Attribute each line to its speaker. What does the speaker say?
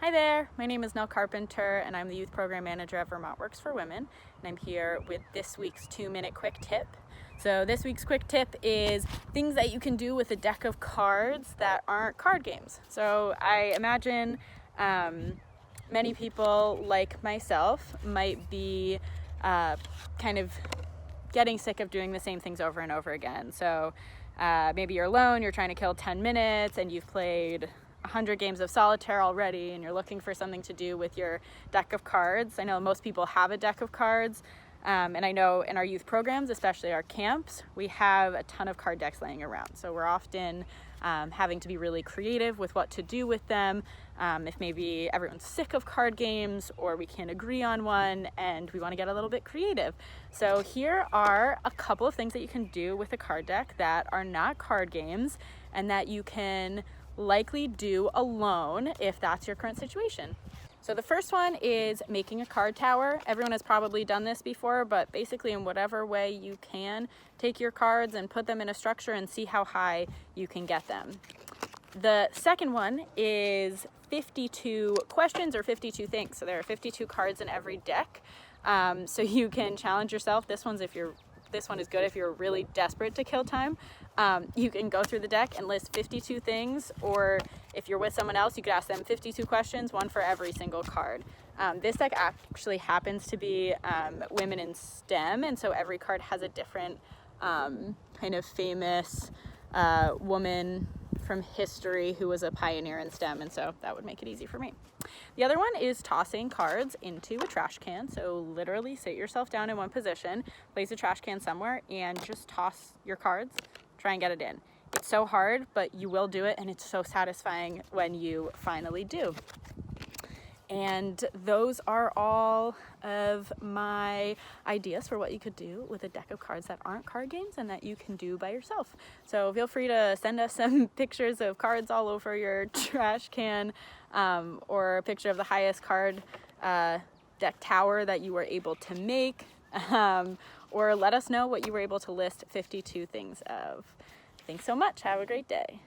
Speaker 1: Hi there, my name is Nell Carpenter and I'm the Youth Program Manager at Vermont Works for Women, and I'm here with this week's 2-minute quick tip. So this week's quick tip is things that you can do with a deck of cards that aren't card games. So I imagine many people like myself might be kind of getting sick of doing the same things over and over again. So maybe you're alone, you're trying to kill 10 minutes and you've played 100 games of solitaire already and you're looking for something to do with your deck of cards. I know most people have a deck of cards, and I know in our youth programs, especially our camps, we have a ton of card decks laying around. So we're often having to be really creative with what to do with them. If maybe everyone's sick of card games or we can't agree on one and we want to get a little bit creative. So here are a couple of things that you can do with a card deck that are not card games and that you can likely do alone if that's your current situation. So the first one is making a card tower. Everyone has probably done this before, but basically in whatever way you can, take your cards and put them in a structure and see how high you can get them. The second one is 52 questions or 52 things. So there are 52 cards in every deck. So you can challenge yourself. This one is good if you're really desperate to kill time. You can go through the deck and list 52 things, or if you're with someone else, you could ask them 52 questions, one for every single card. This deck actually happens to be women in STEM, and so every card has a different kind of famous woman from history who was a pioneer in STEM, and so that would make it easy for me. The other one is tossing cards into a trash can. So literally sit yourself down in one position, place a trash can somewhere, and just toss your cards. Try and get it in. It's so hard, but you will do it, and it's so satisfying when you finally do. And those are all of my ideas for what you could do with a deck of cards that aren't card games and that you can do by yourself. So feel free to send us some pictures of cards all over your trash can, or a picture of the highest card deck tower that you were able to make, or let us know what you were able to list 52 things of. Thanks so much. Have a great day.